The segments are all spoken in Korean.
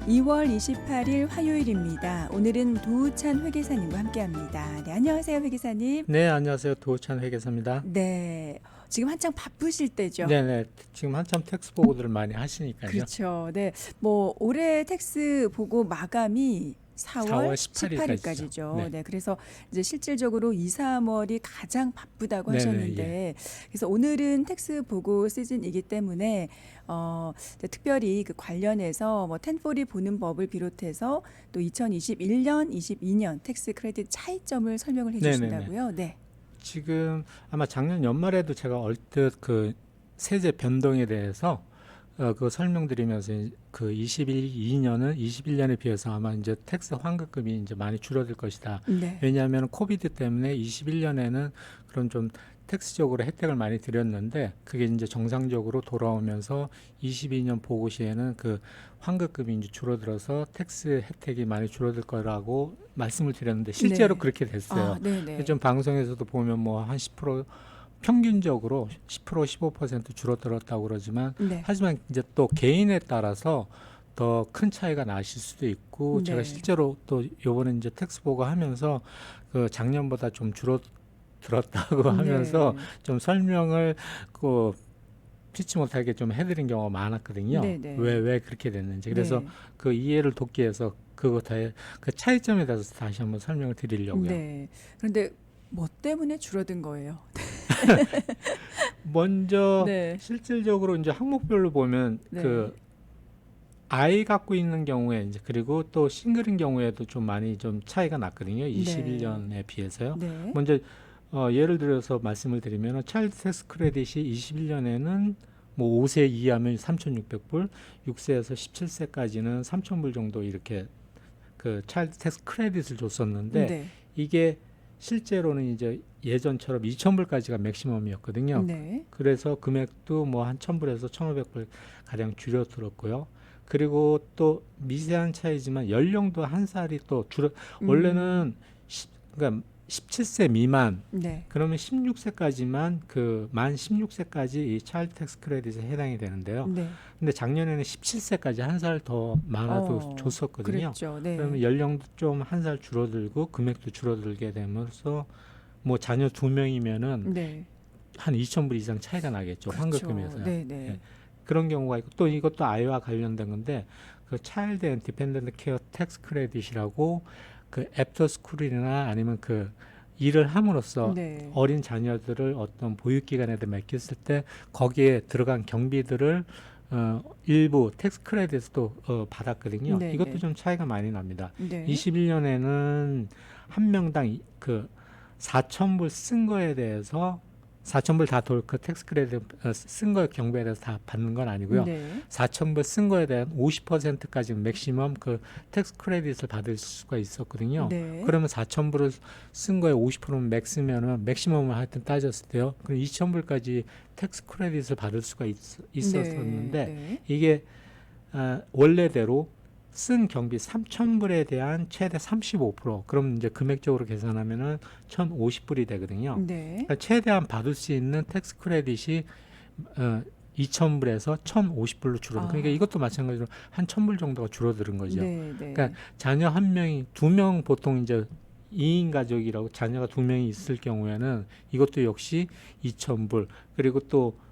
2월 28일 화요일입니다. 오늘은 도우찬 회계사님과 함께합니다. 네, 안녕하세요, 회계사님. 네, 안녕하세요. 도우찬 회계사입니다. 네, 지금 한창 바쁘실 때죠. 네네. 지금 한참 텍스 보고들을 많이 하시니까요. 그렇죠. 네, 뭐 올해 텍스 보고 마감이 4월 4월 18일까지죠. 18일까지죠. 네. 네, 그래서 이제 실질적으로 2, 3월이 가장 바쁘다고 네네, 하셨는데, 그래서 오늘은 텍스 보고 시즌이기 때문에 이제 특별히 그 관련해서 뭐 1040 보는 법을 비롯해서 또 2021년, 22년 텍스 크레딧 차이점을 설명을 해주신다고요. 네. 지금 아마 작년 연말에도 제가 얼뜻 그 세제 변동에 대해서 그 설명드리면서 그 22년은 21년에 비해서 아마 이제 텍스 환급금이 이제 많이 줄어들 것이다. 네. 왜냐하면 코비드 때문에 21년에는 그런 좀 텍스적으로 혜택을 많이 드렸는데 그게 이제 정상적으로 돌아오면서 22년 보고 시에는 그 환급금이 이제 줄어들어서 텍스 혜택이 많이 줄어들 거라고 말씀을 드렸는데 실제로 네. 그렇게 됐어요. 아, 네네. 좀 방송에서도 보면 뭐 한 10% 평균적으로 10% 15% 줄어들었다고 그러지만 네. 하지만 이제 또 개인에 따라서 더 큰 차이가 나실 수도 있고 제가 네. 실제로 또 요번에 이제 텍스 보고하면서 그 작년보다 좀 줄어들었다고 하면서 네. 좀 설명을 그 피치 못하게 좀 해드린 경우가 많았거든요. 네네. 왜 그렇게 됐는지. 그래서 네. 그 이해를 돕기 위해서 그거 그 차이점에 대해서 다시 한번 설명을 드리려고요. 네. 그런데 뭐 때문에 줄어든 거예요? 먼저 네. 실질적으로 이제 항목별로 보면 네. 그 아이 갖고 있는 경우에 이제 그리고 또 싱글인 경우에도 좀 많이 좀 차이가 났거든요. 21년에 비해서요. 네. 먼저 예를 들어서 말씀을 드리면 차일드 텍스 크레딧이 21년에는 뭐 5세 이하면 3,600불, 6세에서 17세까지는 3,000불 정도 이렇게 그 차일드 텍스 크레딧을 줬었는데 네. 이게 실제로는 이제 예전처럼 2,000불까지가 맥시멈이었거든요. 네. 그래서 금액도 뭐 한 1,000불에서 1,500불 가량 줄여들었고요. 그리고 또 미세한 차이지만 연령도 한 살이 또 원래는 그러니까 17세 미만 네. 그러면 16세까지만 그 만 16세까지 이 차일드 텍스 크레딧에 해당이 되는데요. 네. 근데 작년에는 17세까지 한 살 더 많아도 줬었거든요. 그랬죠. 네. 그러면 연령도 좀 한 살 줄어들고 금액도 줄어들게 되면서 뭐 자녀 2명이면은 네. 한 2,000불 이상 차이가 나겠죠. 그렇죠. 환급금에서요. 네, 네. 예. 그런 경우가 있고 또 이것도 아이와 관련된 건데 그 차일드 앤 디펜던트 케어 텍스 크레딧이라고 그 애프터 스쿨이나 아니면 그 일을 함으로써 네. 어린 자녀들을 어떤 보육기관에다 맡겼을 때 거기에 들어간 경비들을 일부 텍스 크레딧도 받았거든요. 네, 이것도 네. 좀 차이가 많이 납니다. 네. 21년에는 한 명당 그 4,000불 쓴 거에 대해서 4,000불 다 그 텍스 크레딧 쓴 거 경비에 대해서 다 받는 건 아니고요. 네. 4,000불 쓴 거에 대한 50%까지 맥시멈 그 텍스 크레딧을 받을 수가 있었거든요. 네. 그러면 4,000불을 쓴 거에 50%는 맥스면은 맥시멈을 하여튼 따졌을 때요. 그럼 2,000불까지 텍스 크레딧을 받을 수가 있었었는데 네. 이게 원래대로 쓴 경비 3,000불에 대한 최대 35% 그럼 이제 금액적으로 계산하면은 1,050불이 되거든요. 네. 그러니까 최대한 받을 수 있는 텍스 크레딧이 2,000불에서 1,050불로 줄어든. 그러니까 이것도 마찬가지로 한 1,000불 정도가 줄어드는 거죠. 네. 네. 그러니까 자녀 한 명이 2명 보통 이제 2인 가족이라고 자녀가 2명이 있을 경우에는 이것도 역시 2,000불 그리고 또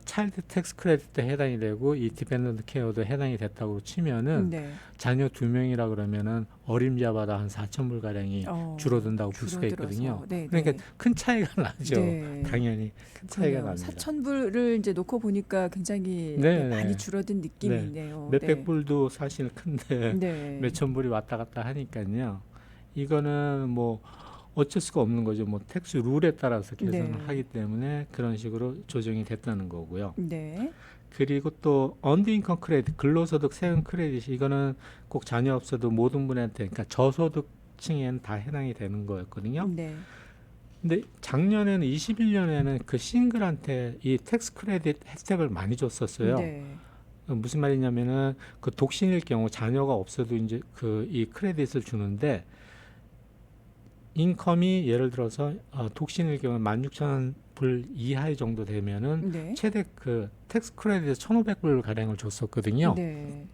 차일드 텍스 크레딧도 해당이 되고 이 디펜던트 케어도 해당이 됐다고 치면은 네. 자녀 2명이라 그러면은 어림잡아다 한 4,000불 가량이 줄어든다고 볼 수가 있거든요. 네, 그러니까 네. 큰 차이가 나죠. 네. 당연히 큰 차이가 납니다. 4,000불을 이제 놓고 보니까 굉장히 네, 많이 네. 줄어든 느낌이네요. 몇백 불도 사실 큰데 네. 몇천 불이 왔다 갔다 하니까요. 이거는 뭐 어쩔 수가 없는 거죠. 뭐 텍스 룰에 따라서 계산을 네. 하기 때문에 그런 식으로 조정이 됐다는 거고요. 네. 그리고 또 언더 인컴 크레딧, 근로소득 세금 크레딧 이거는 꼭 자녀 없어도 모든 분한테 그러니까 저소득층에는 다 해당이 되는 거였거든요. 네. 근데 작년에는 21년에는 그 싱글한테 이 텍스 크레딧 혜택을 많이 줬었어요. 네. 무슨 말이냐면은 그 독신일 경우 자녀가 없어도 이제 그 이 크레딧을 주는데 인컴이 예를 들어서 독신일 경우 16,000불 이하의 정도 되면은 네. 최대 그 텍스 크레딧 1,500불 가량을 줬었거든요. 네.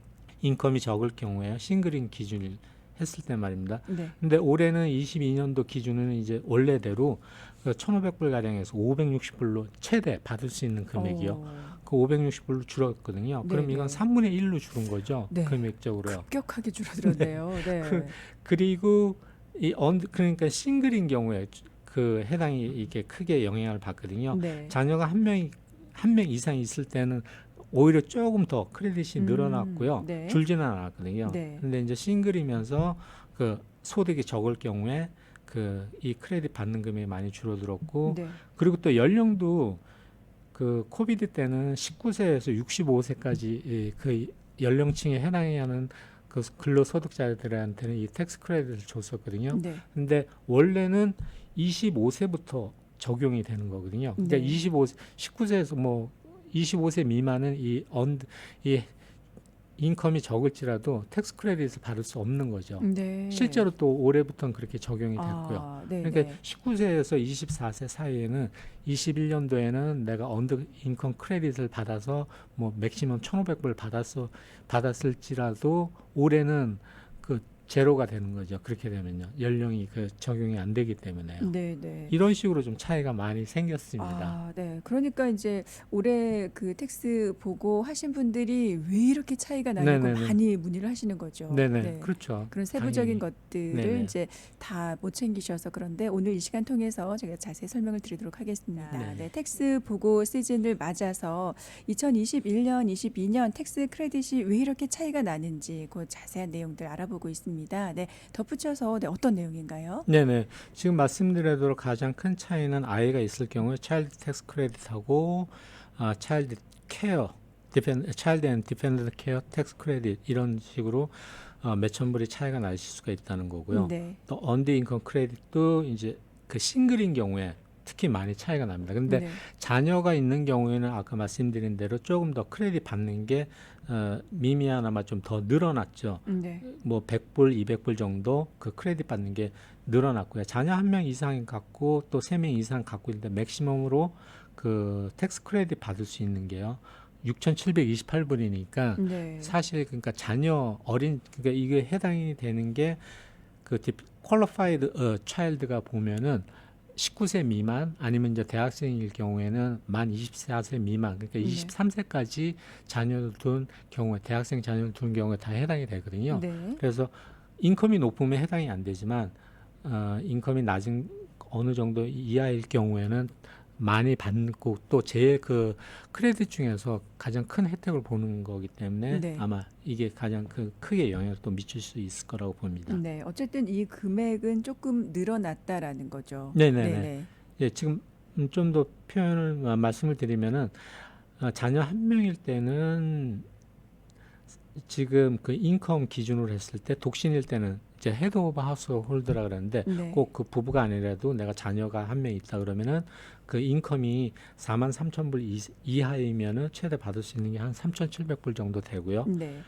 인컴이 적을 경우에 싱글인 기준을 했을 때 말입니다. 네. 근데 올해는 22년도 기준은 이제 원래대로 1,500불 가량에서 560불로 최대 받을 수 있는 금액이요. 어, 그 560불로 줄었거든요. 그럼 네, 이건 네. 3분의 1로 줄은 거죠. 네. 금액적으로요. 급격하게 줄어들었네요. 네. 그리고 그러니까 싱글인 경우에 그 해당이 이게 크게 영향을 받거든요. 네. 자녀가 한 명 이상 있을 때는 오히려 조금 더 크레딧이 늘어났고요. 네. 줄지는 않았거든요. 네. 근데 이제 싱글이면서 그 소득이 적을 경우에 그 이 크레딧 받는 금액이 많이 줄어들었고, 네. 그리고 또 연령도 그 코비드 때는 19세에서 65세까지 그 연령층에 해당이 하는 그 근로소득자들한테는 이 텍스 크레딧을 줬었거든요. 네. 근데 원래는 25세부터 적용이 되는 거거든요. 그러니까 네. 19세에서 뭐 25세 미만은 이 인컴이 적을지라도 텍스 크레딧을 받을 수 없는 거죠. 네. 실제로 또 올해부터는 그렇게 적용이 됐고요. 아, 네. 그러니까 네. 19세에서 24세 사이에는 21년도에는 내가 언더 인컴 크레딧을 받아서 뭐 맥시멈 1,500불 받았을지라도 올해는 그 제로가 되는 거죠. 그렇게 되면요. 연령이 그 적용이 안 되기 때문에요. 네. 네. 이런 식으로 좀 차이가 많이 생겼습니다. 아, 네. 그러니까 이제 올해 그 텍스 보고 하신 분들이 왜 이렇게 차이가 나냐고 네네네. 많이 문의를 하시는 거죠. 네네. 네. 그렇죠. 그런 세부적인 당연히. 것들을 네네. 이제 다 못 챙기셔서 그런데 오늘 이 시간 통해서 제가 자세히 설명을 드리도록 하겠습니다. 네. 네, 텍스 보고 시즌을 맞아서 2021년, 22년 텍스 크레딧이 왜 이렇게 차이가 나는지 그 자세한 내용들 알아보고 있습니다. 네, 덧붙여서 네, 어떤 내용인가요? 네네. 지금 말씀드린 대로 가장 큰 차이는 아이가 있을 경우에 차일드 텍스 크레딧하고 차일드 케어, 차일드 앤 디펜던트 케어 텍스 크레딧 이런 식으로 몇천 불이 차이가 날 수가 있다는 거고요. 네. 또 언더 인컴 크레딧도 이제 그 싱글인 경우에 특히 많이 차이가 납니다. 근데 네. 자녀가 있는 경우에는 아까 말씀드린 대로 조금 더 크레딧 받는 게 미미하나마 좀 더 늘어났죠. 네. 뭐 100불, 200불 정도 그 크레딧 받는 게 늘어났고요. 자녀 한 명 이상 갖고 또 3명 이상 갖고 있는데 맥시멈으로 그 텍스 크레딧 받을 수 있는 게요. 6,728불이니까 네. 사실 그러니까 자녀 그러니까 이게 해당이 되는 게 그 퀄리파이드 차일드가 보면은 19세 미만 아니면 이제 대학생일 경우에는 만 24세 미만 그러니까 네. 23세까지 자녀를 둔 경우에 대학생 자녀를 둔 경우에 다 해당이 되거든요. 네. 그래서 인컴이 높으면 해당이 안 되지만 인컴이 낮은 어느 정도 이하일 경우에는 많이 받고 또 제일 그 크레딧 중에서 가장 큰 혜택을 보는 거기 때문에 네. 아마 이게 가장 크게 영향을 또 미칠 수 있을 거라고 봅니다. 네, 어쨌든 이 금액은 조금 늘어났다라는 거죠. 네네네. 네네. 예, 지금 좀 더 말씀을 드리면은 자녀 한 명일 때는 지금 그 인컴 기준으로 했을 때 독신일 때는 이제 헤드 오브 하우스 홀더라 그러는데 네. 꼭 그 부부가 아니라도 내가 자녀가 한 명 있다 그러면은 그 인컴이 43,000불 이하이면은 최대 받을 수 있는 게 한 3,700불 정도 되고요. 네.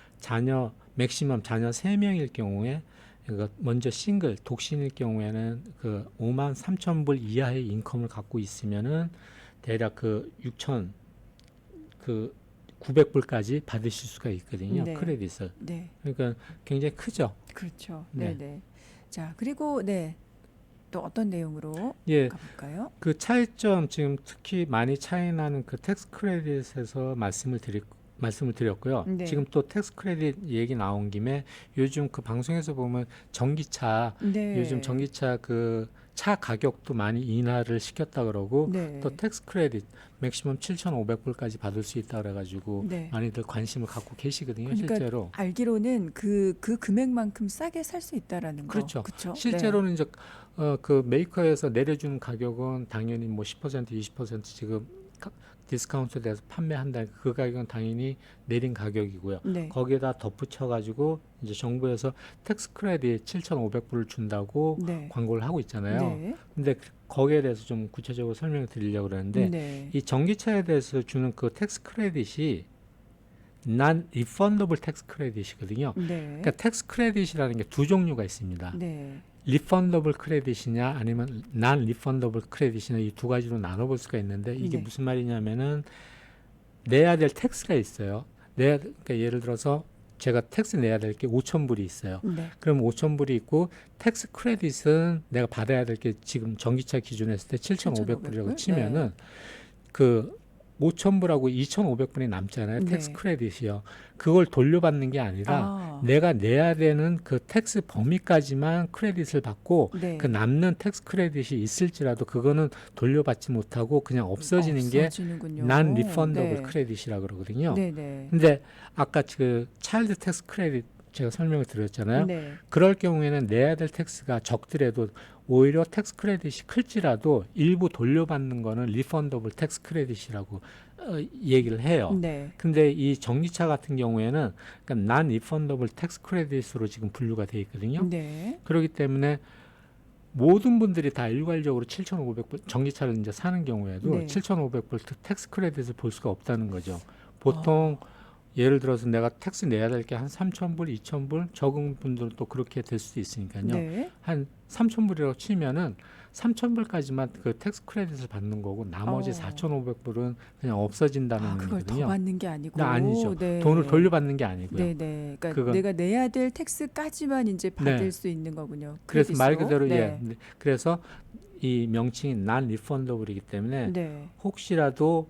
맥시멈 자녀 3명일 경우에 그러니까 먼저 싱글 독신일 경우에는 그 53,000불 이하의 인컴을 갖고 있으면은 대략 그 900불까지 받으실 수가 있거든요. 네. 크레딧을. 네. 그러니까 굉장히 크죠. 그렇죠. 네. 네네. 자, 그리고 네. 또 어떤 내용으로 예, 가볼까요? 그 차이점 지금 특히 많이 차이 나는 그 텍스 크레딧에서 말씀을 드렸고요. 네. 지금 또 텍스 크레딧 얘기 나온 김에 요즘 그 방송에서 보면 전기차 네. 요즘 전기차 그 차 가격도 많이 인하를 시켰다 그러고 네. 또 텍스 크레딧 맥시멈 7,500불까지 받을 수 있다 그래가지고 네. 많이들 관심을 갖고 계시거든요. 그러니까 실제로. 알기로는 그 금액만큼 싸게 살 수 있다라는 거. 그렇죠. 그렇죠. 실제로는 이제 그 메이커에서 내려주는 가격은 당연히 뭐 10%, 20% 지금 디스카운트 돼서 판매한다. 그 가격은 당연히 내린 가격이고요. 네. 거기에다 덧붙여 가지고 이제 정부에서 텍스 크레딧 7,500불을 준다고 네. 광고를 하고 있잖아요. 네. 근데 거기에 대해서 좀 구체적으로 설명을 드리려고 그러는데 네. 이 전기차에 대해서 주는 그 텍스 크레딧이 non refundable 텍스 크레딧이거든요. 네. 그러니까 텍스 크레딧이라는 게 두 종류가 있습니다. 네. 리펀더블 크레딧이냐 아니면 난 리펀더블 크레딧이냐 이 두 가지로 나눠볼 수가 있는데 이게 네. 무슨 말이냐면은 내야 될 텍스가 있어요. 그러니까 예를 들어서 제가 텍스 내야 될 게 5,000불이 있어요. 네. 그럼 5,000불이 있고 텍스 크레딧은 내가 받아야 될 게 지금 전기차 기준으로 했을 때 7,500불이라고 7,500불? 치면은 그 5,000불하고 2,500불이 남잖아요. 텍스 네. 크레딧이요. 그걸 돌려받는 게 아니라 아, 내가 내야 되는 그 텍스 범위까지만 크레딧을 받고 네. 그 남는 텍스 크레딧이 있을지라도 그거는 돌려받지 못하고 그냥 없어지는 게 없어지는군요. 난 리펀더블 네. 크레딧이라 그러거든요. 네네. 근데 아까 그 차일드 텍스 크레딧 제가 설명을 드렸잖아요. 네. 그럴 경우에는 내야 될 텍스가 적더라도 오히려 텍스 크레딧이 클지라도 일부 돌려받는 거는 리펀더블 텍스 크레딧이라고 얘기를 해요. 네. 근데 이 전기차 같은 경우에는 그러니까 난 리펀더블 텍스 크레딧으로 지금 분류가 돼 있거든요. 네. 그렇기 때문에 모든 분들이 다 일괄적으로 7,500불 전기차를 이제 사는 경우에도 네. 7,500불 텍스 크레딧을 볼 수가 없다는 거죠. 보통 예를 들어서 내가 텍스 내야 될 게 한 3,000불, 2,000불 적은 분들은 또 그렇게 될 수도 있으니까요. 네. 한 3,000불이라고 치면은 3,000불까지만 그 텍스 크레딧을 받는 거고 나머지 4,500불은 그냥 없어진다는 그걸 더 의미거든요. 받는 게 아니고. 네, 아니죠. 네. 돈을 돌려받는 게 아니고요. 네네. 그러니까 그건- 내가 내야 될 텍스까지만 이제 받을 네. 수 있는 거군요. 그래서 말 크레딧으로. 그대로 네. 예. 그래서 이 명칭이 난 리펀더블이기 때문에 네. 혹시라도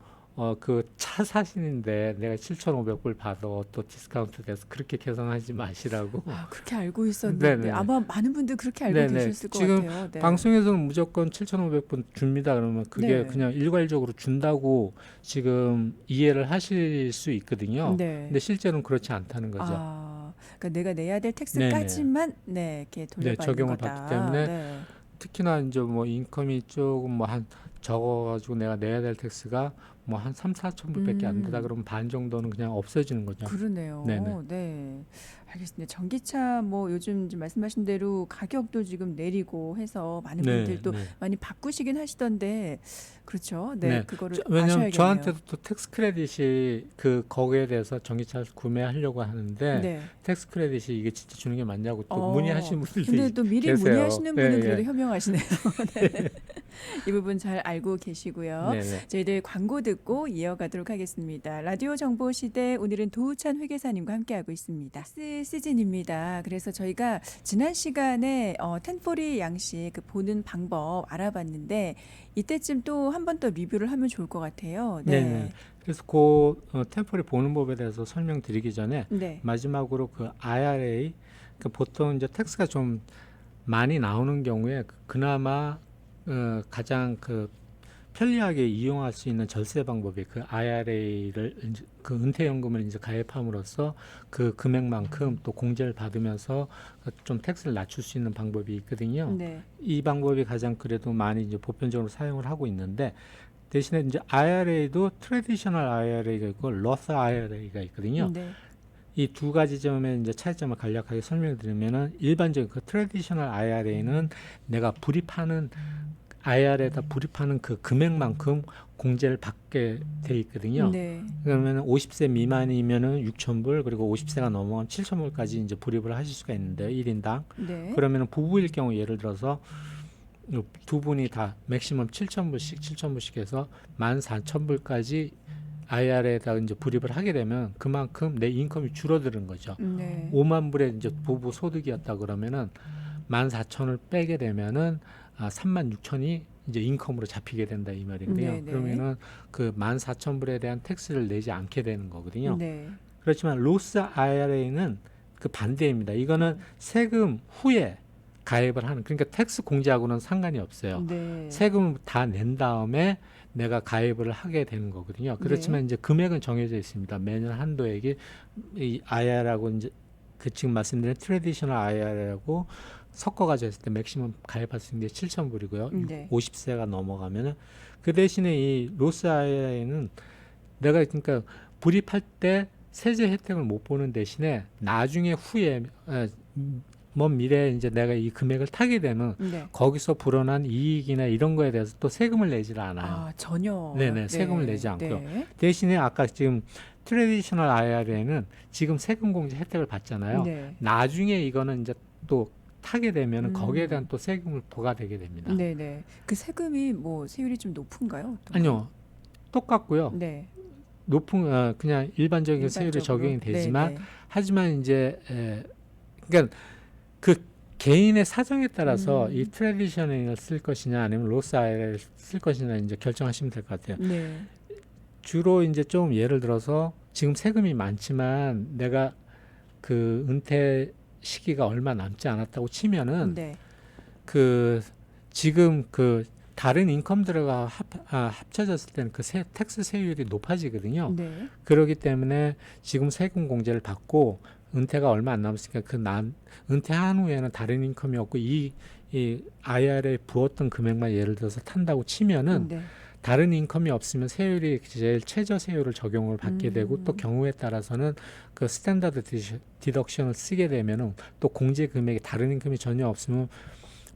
그 차 사시는데 내가 7,500불 받아 또 디스카운트 돼서 그렇게 계산하지 마시라고. 그렇게 알고 있었는데 네네. 아마 많은 분들 그렇게 알고 네네. 계셨을 것 지금 같아요. 네. 방송에서는 무조건 7,500불 줍니다. 그러면 그게 네. 그냥 일괄적으로 준다고 지금 이해를 하실 수 있거든요. 네. 근데 실제로는 그렇지 않다는 거죠. 그러니까 내가 내야 될 텍스까지만 이렇게 돌려받는 적용을 거다. 받기 때문에 네. 특히나 이제 뭐 인컴이 조금 뭐 한 적어가지고 내가 내야 될 텍스가 뭐 한 3,000~4,000불밖에 안 되다 그러면 반 정도는 그냥 없어지는 거죠. 그러네요. 네네. 네. 알겠습니다. 전기차 뭐 요즘 이제 말씀하신 대로 가격도 지금 내리고 해서 많은 분들도 많이 바꾸시긴 하시던데 그렇죠. 네. 네. 그거를 왜냐면 아셔야겠네요. 저한테도 또 텍스 크레딧이 그 거기에 대해서 전기차를 구매하려고 하는데 네. 텍스 크레딧이 이게 진짜 주는 게 맞냐고 또 문의하시는 분들도 근데 또 미리 계세요. 문의하시는 분은 예, 그래도 예. 현명하시네요. 네. 이 부분 잘 알고 계시고요. 네네. 저희들 광고 듣고 이어가도록 하겠습니다. 라디오 정보 시대 오늘은 도우찬 회계사님과 함께하고 있습니다. 시즌입니다. 그래서 저희가 지난 시간에 텐포리 양식 그 보는 방법 알아봤는데 이때쯤 또 한 번 더 리뷰를 하면 좋을 것 같아요. 네. 네네. 그래서 그 템포리 보는 법에 대해서 설명드리기 전에 네. 마지막으로 그 IRA 그 보통 이제 텍스가 좀 많이 나오는 경우에 그나마 가장 그 편리하게 이용할 수 있는 절세 방법이 그 IRA를 그 은퇴연금을 이제 가입함으로써 그 금액만큼 또 공제를 받으면서 좀 텍스를 낮출 수 있는 방법이 있거든요. 네. 이 방법이 가장 그래도 많이 이제 보편적으로 사용을 하고 있는데 대신에 이제 IRA도 트래디셔널 IRA가 있고 로스 IRA가 있거든요. 네. 이 두 가지 점의 이제 차이점을 간략하게 설명드리면은 일반적인 그 트래디셔널 IRA는 내가 불입하는 IR에다 불입하는 그 금액만큼 공제를 받게 돼 있거든요. 네. 그러면 50세 미만이면은 6,000불 그리고 50세가 넘어가면 7,000불까지 이제 불입을 하실 수가 있는데 1인당. 네. 그러면 부부일 경우 예를 들어서 두 분이 다 맥시멈 7,000불씩 해서 14,000불까지 IR에다 이제 불입을 하게 되면 그만큼 내 인컴이 줄어드는 거죠. 네. 5만 불의 이제 부부 소득이었다 그러면은 14,000을 빼게 되면은 36,000이 이제 인컴으로 잡히게 된다 이 말이거든요. 네네. 그러면은 그 14,000불에 대한 텍스를 내지 않게 되는 거거든요. 네. 그렇지만 로스 IRA는 그 반대입니다. 이거는 세금 후에 가입을 하는 그러니까 텍스 공제하고는 상관이 없어요. 네. 세금을 다 낸 다음에 내가 가입을 하게 되는 거거든요. 그렇지만 이제 금액은 정해져 있습니다. 매년 한도액이 이 IR하고 이제 그 지금 말씀드린 트래디셔널 IR하고 섞어가지고 했을 때 맥시멈 가입할 수 있는 게 7,000불이고요. 네. 50세가 넘어가면은 그 대신에 이 로스 IRA는 내가 그러니까 불입할 때 세제 혜택을 못 보는 대신에 나중에 후에 먼 미래에 이제 내가 이 금액을 타게 되면 네. 거기서 불어난 이익이나 이런 거에 대해서 또 세금을 내질 않아요. 전혀. 네네, 세금을 내지 않고요. 네. 대신에 아까 지금 트래디셔널 IRA는 지금 세금 공제 혜택을 받잖아요. 네. 나중에 이거는 이제 또 타게 되면 거기에 음. 대한 또 세금을 부과되게 됩니다. 네네. 그 세금이 뭐 세율이 좀 높은가요? 어떤가요? 아니요, 똑같고요. 네. 높은 그냥 일반적인 세율이 일반적으로. 적용이 되지만 네, 하지만 이제 그러니까 그 개인의 사정에 따라서 이 음. 트래디셔널을 쓸 것이냐 아니면 로스 IRA를 쓸 것이냐 이제 결정하시면 될 것 같아요. 네. 주로 이제 좀 예를 들어서 지금 세금이 많지만 내가 그 은퇴 시기가 얼마 남지 않았다고 치면은 네. 그 지금 그 다른 인컴들과 합쳐졌을 때는 그 텍스 세율이 높아지거든요. 네. 그렇기 때문에 지금 세금 공제를 받고 은퇴가 얼마 안 남았으니까 은퇴한 후에는 다른 인컴이 없고 이 IR에 부었던 금액만 예를 들어서 탄다고 치면은 네. 다른 인컴이 없으면 세율이 제일 최저 세율을 적용을 받게 되고 또 경우에 따라서는 그 스탠다드 디덕션을 쓰게 되면은 또 공제 금액이 다른 인컴이 전혀 없으면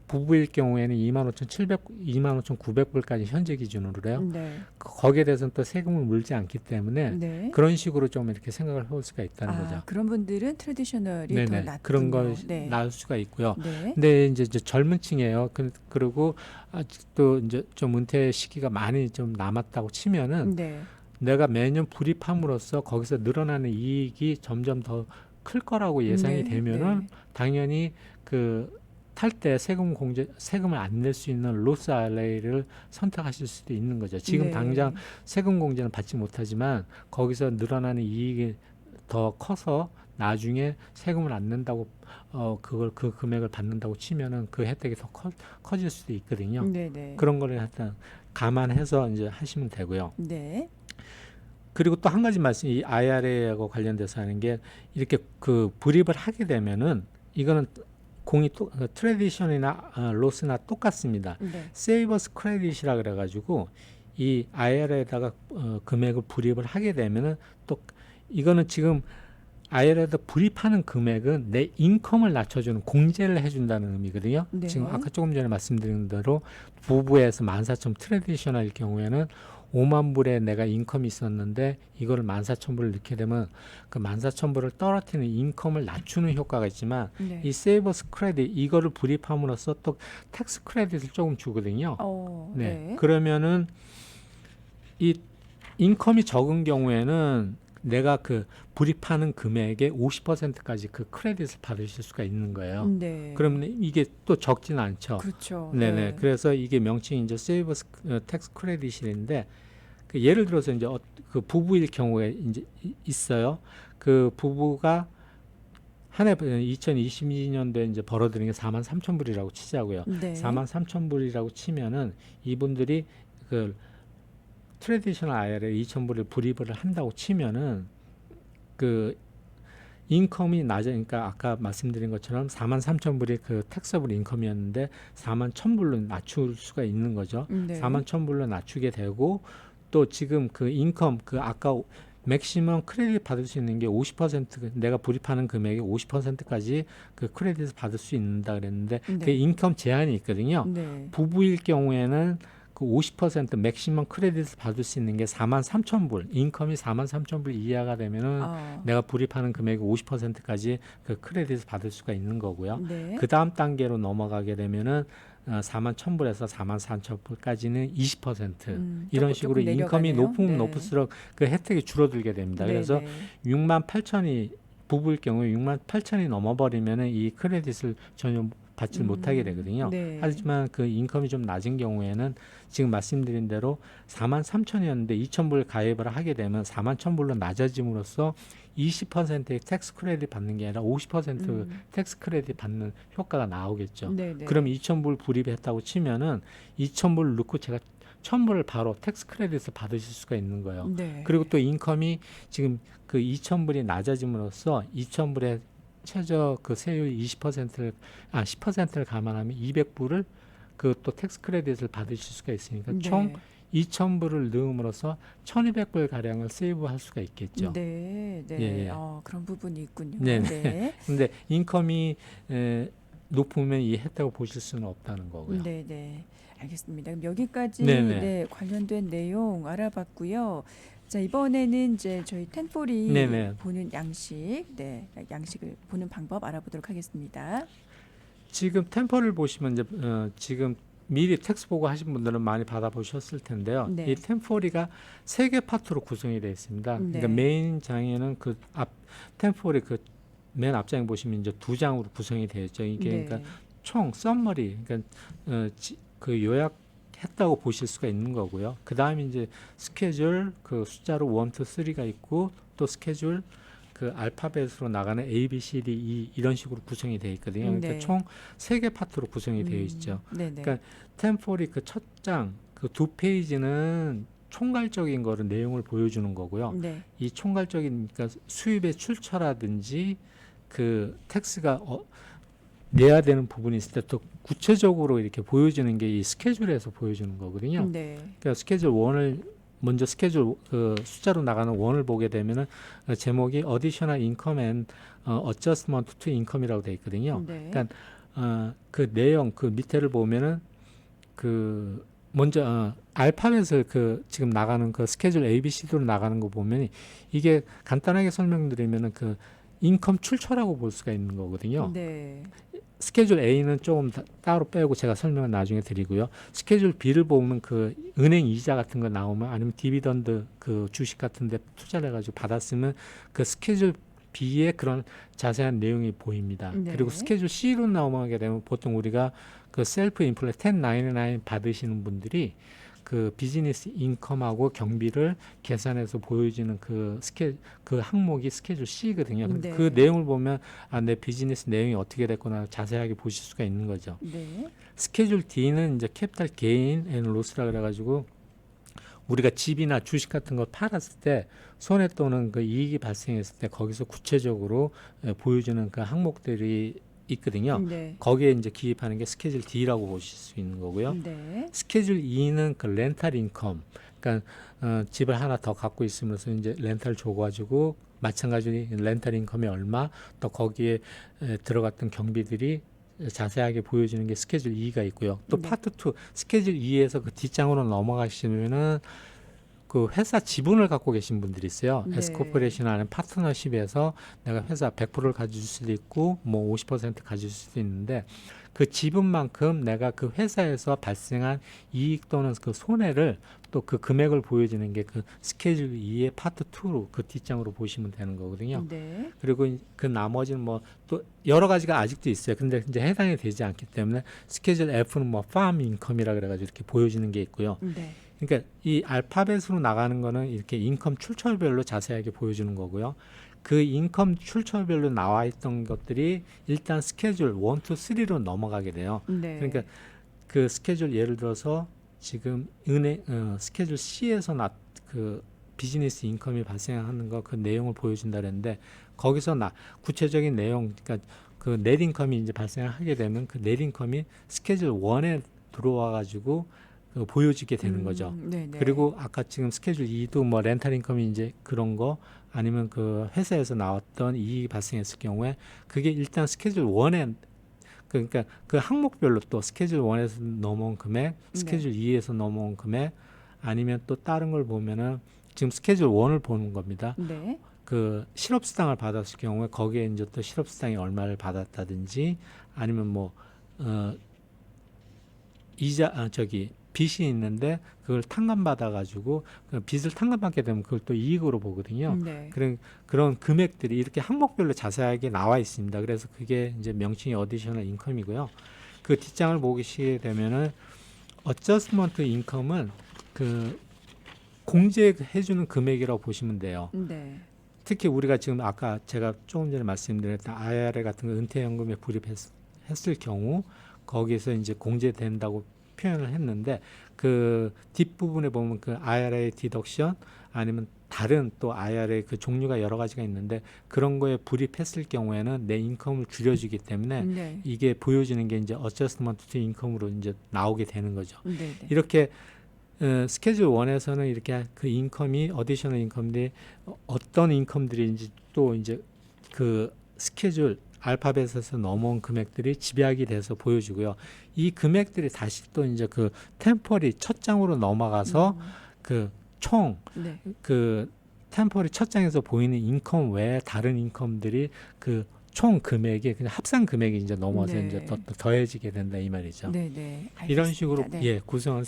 부부일 경우에는 25,900불까지 현재 기준으로 해요. 네. 거기에 대해서는 또 세금을 물지 않기 때문에 네. 그런 식으로 좀 이렇게 생각을 해볼 수가 있다는 거죠. 그런 분들은 트래디셔널이 더 네네. 낫군요. 그런 걸 네. 나을 수가 있고요. 네. 근데 이제 젊은 층이에요. 그리고 아직도 이제 좀 은퇴 시기가 많이 좀 남았다고 치면은 네. 내가 매년 불입함으로써 거기서 늘어나는 이익이 점점 더 클 거라고 예상이 네. 되면은 네. 당연히 그 탈 때 세금을 안 낼 수 있는 로스 IRA를 선택하실 수도 있는 거죠. 지금 네. 당장 세금 공제는 받지 못하지만 거기서 늘어나는 이익이 더 커서 나중에 세금을 안 낸다고 그 금액을 받는다고 치면은 그 혜택이 더 커질 수도 있거든요. 네. 네. 그런 거를 하여튼 감안해서 이제 하시면 되고요. 네. 그리고 또 한 가지 말씀, 이 IRA하고 관련돼서 하는 게 이렇게 그 불입을 하게 되면은 이거는 트래디션이나 로스나 똑같습니다. 네. 세이버스 크레딧이라 그래가지고 이 IRA에다가 금액을 불입을 하게 되면은 또 이거는 지금 IRA에다 불입하는 금액은 내 인컴을 낮춰주는 공제를 해준다는 의미거든요. 네. 지금 아까 조금 전에 말씀드린 대로 부부에서 14,000 트래디셔널 경우에는 5만 불에 내가 인컴이 있었는데 이거를 14,000불을 넣게 되면 그 14,000불을 떨어뜨리는 인컴을 낮추는 효과가 있지만 네. 이 세이버스 크레딧 이거를 불입함으로써 또 텍스 크레딧을 조금 주거든요. 네. 네. 그러면은 이 인컴이 적은 경우에는 내가 그 불입하는 금액의 50%까지 그 크레딧을 받으실 수가 있는 거예요. 네. 그러면 이게 또 적지는 않죠. 그렇죠. 네네. 네. 그래서 이게 명칭이 이제 세이버스 텍스 크레딧인데 그 예를 들어서 이제 그 부부일 경우에 이제 있어요. 그 부부가 한 해 2022년도에 이제 벌어들인 게 43,000불이라고 치자고요. 네. 43,000불이라고 치면은 이분들이 그 트래디셔널 IRA 2,000불을 불입을 한다고 치면은 그 인컴이 낮으니까 아까 말씀드린 것처럼 43,000불이 그 텍서블 인컴이었는데 41,000불로 낮출 수가 있는 거죠. 네. 41,000불로 낮추게 되고 또 지금 그 인컴 그 아까 맥시멈 크레딧 받을 수 있는 게 50% 내가 불입하는 금액의 50%까지 그 크레딧을 받을 수 있는다 그랬는데 네. 그 인컴 제한이 있거든요. 네. 부부일 경우에는 그 50% 맥시멈 크레딧을 받을 수 있는 게 43,000불, 인컴이 43,000불 이하가 되면은 내가 불입하는 금액의 50%까지 그 크레딧을 받을 수가 있는 거고요. 네. 그 다음 단계로 넘어가게 되면은 41,000불에서 44,000불까지는 20% 이런 식으로 조금 인컴이 내려가네요. 높으면 네. 높을수록 그 혜택이 줄어들게 됩니다. 네. 그래서 네. 68,000이 부부일 경우에 68,000이 넘어버리면은 이 크레딧을 전혀 받지 못하게 되거든요. 네. 하지만 그 인컴이 좀 낮은 경우에는 지금 말씀드린 대로 43,000이었는데 2,000불 가입을 하게 되면 41,000불로 낮아짐으로써 20%의 텍스 크레딧 받는 게 아니라 50% 텍스 크레딧 받는 효과가 나오겠죠. 네. 네. 그럼 2,000불 불입했다고 치면은 2,000불 넣고 제가 1,000불을 바로 텍스 크레딧을 받으실 수가 있는 거예요. 네. 그리고 또 인컴이 지금 그 2,000불이 낮아짐으로써 2,000불의 최저 그 세율 10%를 감안하면 200불을 그 또 텍스 크레딧을 받으실 수가 있으니까 네. 총 2,000불을 넣음으로써 1,200불 가량을 세이브할 수가 있겠죠. 네. 네. 예, 예. 그런 부분이 있군요. 네네. 네. 근데 인컴이 높으면 이 혜택을 보실 수는 없다는 거고요. 네. 네. 알겠습니다. 그럼 여기까지 네네. 네, 관련된 내용 알아봤고요. 자, 이번에는 이제 저희 텐포리 네네. 보는 양식을 보는 방법 알아보도록 하겠습니다. 지금 템퍼를 보시면 이제 지금 미리 텍스 보고 하신 분들은 많이 받아보셨을 텐데요. 네. 이 템포리가 세 개 파트로 구성이 되어 있습니다. 네. 그러니까 메인 장에는 그 앞 템포리 그 맨 앞장에 보시면 이제 두 장으로 구성이 되어 있죠. 이게 네. 그러니까 총 썸머리, 그러니까 그 요약했다고 보실 수가 있는 거고요. 그 다음에 이제 스케줄 그 숫자로 1, 2, 3가 있고 또 스케줄 그 알파벳으로 나가는 A, B, C, D, E 이런 식으로 구성이 되어 있거든요. 그러니까 네. 총 세 개 파트로 구성이 되어 있죠. 네네. 그러니까 템포리 그 첫 장 그 두 페이지는 총괄적인 거를 내용을 보여주는 거고요. 네. 이 총괄적인 그러니까 수입의 출처라든지 그 텍스가 내야 되는 부분이 있을 때 또 구체적으로 이렇게 보여주는 게 이 스케줄에서 보여주는 거거든요. 네. 그러니까 스케줄 1을 먼저 스케줄 그 숫자로 나가는 1을 보게 되면은 제목이 Additional Income and Adjustment to Income이라고 되어 있거든요. 네. 그러니까 그 내용 그 밑에를 보면은 그 먼저 알파벳을 그 지금 나가는 그 스케줄 ABCD로 나가는 거 보면 이게 간단하게 설명드리면은 그 인컴 출처라고 볼 수가 있는 거거든요. 네. 스케줄 A는 조금 따로 빼고 제가 설명을 나중에 드리고요. 스케줄 B를 보면 그 은행 이자 같은 거 나오면 아니면 디비던드 그 주식 같은 데 투자를 해가지고 받았으면 그 스케줄 B에 그런 자세한 내용이 보입니다. 네. 그리고 스케줄 C로 넘어가게 되면 보통 우리가 그 셀프 인플레 1099 받으시는 분들이 그 비즈니스 인컴하고 경비를 계산해서 보여주는 그 항목이 스케줄 C거든요. 네. 그 내용을 보면 내 비즈니스 내용이 어떻게 됐구나 자세하게 보실 수가 있는 거죠. 네. 스케줄 D는 이제 캐피탈 게인 앤 로스라 그래가지고 우리가 집이나 주식 같은 걸 팔았을 때 손해 또는 그 이익이 발생했을 때 거기서 구체적으로 보여주는 그 항목들이 있거든요. 네. 거기에 이제 기입하는 게 스케줄 D라고 보실 수 있는 거고요. 네. 스케줄 E는 그 렌탈 인컴, 그러니까 집을 하나 더 갖고 있으면서 이제 렌탈 줘가지고 마찬가지로 렌탈 인컴이 얼마, 또 거기에 들어갔던 경비들이 자세하게 보여주는 게 스케줄 E가 있고요. 또 네. 파트 2 스케줄 E에서 그 뒷장으로 넘어가시면은 그 회사 지분을 갖고 계신 분들이 있어요. 네. 에스코퍼레이션 하는 파트너십에서 내가 회사 100%를 가질 수도 있고 뭐 50% 가질 수도 있는데 그 지분만큼 내가 그 회사에서 발생한 이익 또는 그 손해를 또 그 금액을 보여주는 게 그 스케줄 2의 파트 2로 그 뒷장으로 보시면 되는 거거든요. 네. 그리고 그 나머지는 뭐 또 여러 가지가 아직도 있어요. 근데 이제 해당이 되지 않기 때문에 스케줄 F는 뭐 farm income이라 그래가지고 이렇게 보여주는 게 있고요. 네. 그러니까 이 알파벳으로 나가는 거는 이렇게 인컴 출처별로 자세하게 보여주는 거고요. 그 인컴 출처별로 나와 있던 것들이 일단 스케줄 1, 2, 3로 넘어가게 돼요. 네. 그러니까 그 스케줄 예를 들어서 지금 스케줄 C에서 그 비즈니스 인컴이 발생하는 거 그 내용을 보여준다 그랬는데 거기서 구체적인 내용 그러니까 그 넷 인컴이 이제 발생하게 되면 그 넷 인컴이 스케줄 1에 들어와 가지고 보여지게 되는 거죠. 네네. 그리고 아까 지금 스케줄 2도 뭐 렌탈 인컴이 이제 그런 거 아니면 그 회사에서 나왔던 이익이 발생했을 경우에 그게 일단 스케줄 1에 그러니까 그 항목별로 또 스케줄 1에서 넘어온 금액, 스케줄 2에서 넘어온 금액 아니면 또 다른 걸 보면은 지금 스케줄 1을 보는 겁니다. 네. 그 실업수당을 받았을 경우에 거기에 이제 또 실업수당이 얼마를 받았다든지 아니면 뭐 빚이 있는데 그걸 탕감받아 가지고 그 빚을 탕감받게 되면 그걸 또 이익으로 보거든요. 네. 그런 금액들이 이렇게 항목별로 자세하게 나와 있습니다. 그래서 그게 이제 명칭이 어디셔널 인컴이고요. 그 뒷장을 보시게 되면은 어저스먼트 인컴은 그 공제해주는 금액이라고 보시면 돼요. 네. 특히 우리가 지금 아까 제가 조금 전에 말씀드렸던 IRA 같은 거 은퇴연금에 불입했을 경우 거기서 이제 공제된다고 표현을 했는데 그 뒷부분에 보면 그 IRA 디덕션 아니면 다른 또 IRA 그 종류가 여러 가지가 있는데 그런 거에 불입했을 경우에는 내 인컴을 줄여주기 때문에 네. 이게 보여지는 게 이제 어저스먼트 투 인컴으로 이제 나오게 되는 거죠. 네. 이렇게 스케줄 1에서는 이렇게 그 인컴이 어디셔널 인컴들이 어떤 인컴들인지 또 이제 그 스케줄 알파벳에서 넘어온 금액들이 집약이 돼서 보여주고요. 이 금액들이 다시 또 이제 그 템퍼리 첫 장으로 넘어가서 그 총 네. 그 템퍼리 첫 장에서 보이는 인컴 외에 다른 인컴들이 그 총 금액이 그냥 합산 금액이 이제 넘어서 네. 이제 더 더해지게 된다 이 말이죠. 네, 네. 이런 알겠습니다. 식으로 네. 예 구성은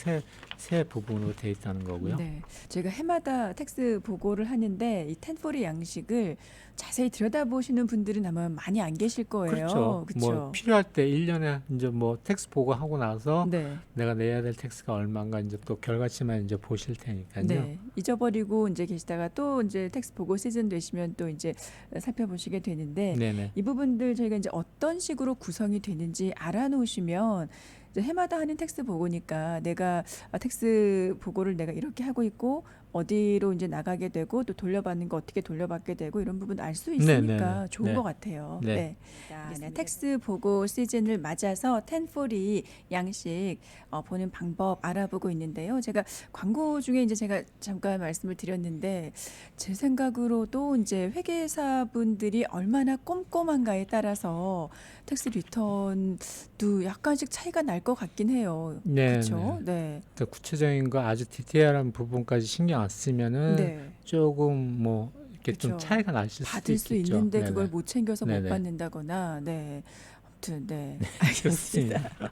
세 부분으로 돼 있다는 거고요. 네, 제가 해마다 텍스 보고를 하는데 이 텐포리 양식을 자세히 들여다보시는 분들은 아마 많이 안 계실 거예요. 그렇죠. 뭐 그렇죠? 필요할 때 1년에 이제 뭐 텍스 보고하고 나서 네, 내가 내야 될 텍스가 얼마인가 이제 또 결과치만 이제 보실 테니까요. 네. 잊어버리고 이제 계시다가 또 이제 텍스 보고 시즌 되시면 또 이제 살펴보시게 되는데 네네. 이 부분들 저희가 이제 어떤 식으로 구성이 되는지 알아놓으시면 이제 해마다 하는 텍스 보고니까 내가 텍스 보고를 내가 이렇게 하고 있고 어디로 이제 나가게 되고 또 돌려받는 거 어떻게 돌려받게 되고 이런 부분 알 수 있으니까 네네네. 좋은 네. 것 같아요. 네. 네. 네, 텍스 보고 시즌을 맞아서 텐포리 양식 보는 방법 알아보고 있는데요. 제가 광고 중에 이제 제가 잠깐 말씀을 드렸는데 제 생각으로도 이제 회계사분들이 얼마나 꼼꼼한가에 따라서 텍스 리턴도 약간씩 차이가 날 것 같긴 해요. 네, 그렇죠? 네. 그 구체적인 거 아주 디테일한 부분까지 신경 안 쓰면은 네. 조금 뭐 이렇게 좀 그쵸. 차이가 나실 수도 받을 수 있겠죠. 있는데 네네. 그걸 못 챙겨서 못 네네. 받는다거나, 네. 아무튼 네, 알겠습니다. 좋습니다.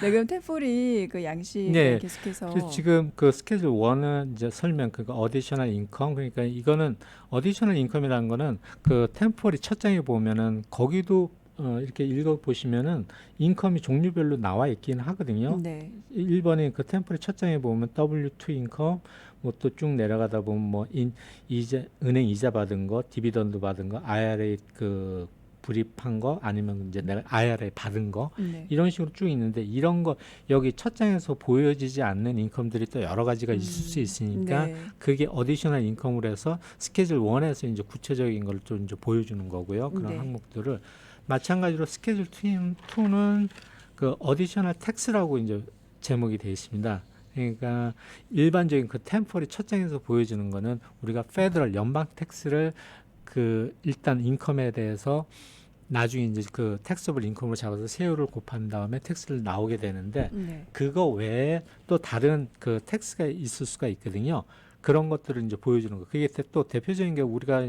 네, 그럼 텐포리 그 양식 네. 계속해서 그래서 지금 그 스케줄 1은 이제 설명 그거 어디셔널 인컴 그러니까 이거는 어디셔널 인컴이라는 거는 그 템포리 첫 장에 보면은 거기도 이렇게 읽어 보시면은 인컴이 종류별로 나와 있긴 하거든요. 네, 1번에 그 템플릿 첫 장에 보면 W2 인컴 뭐 또 쭉 내려가다 보면 뭐 이자 은행 이자 받은 거, 디비던드 받은 거, IRA 그 불입한 거 아니면 이제 내가 IRA 받은 거 네. 이런 식으로 쭉 있는데 이런 거 여기 첫 장에서 보여지지 않는 인컴들이 또 여러 가지가 있을 수 있으니까 네. 그게 어디셔널 인컴으로 해서 스케줄 1에서 이제 구체적인 걸 좀 이제 보여주는 거고요. 그런 네. 항목들을 마찬가지로 스케줄 2는 그 어디셔널 텍스라고 이제 제목이 되어 있습니다. 그러니까 일반적인 그 템포리 첫 장에서 보여주는 거는 우리가 페더럴 연방 텍스를 그 일단 인컴에 대해서 나중에 이제 그 텍스블 인컴으로 잡아서 세율을 곱한 다음에 텍스를 나오게 되는데 네. 그거 외에 또 다른 그 텍스가 있을 수가 있거든요. 그런 것들을 이제 보여주는 거. 그게 또 대표적인 게 우리가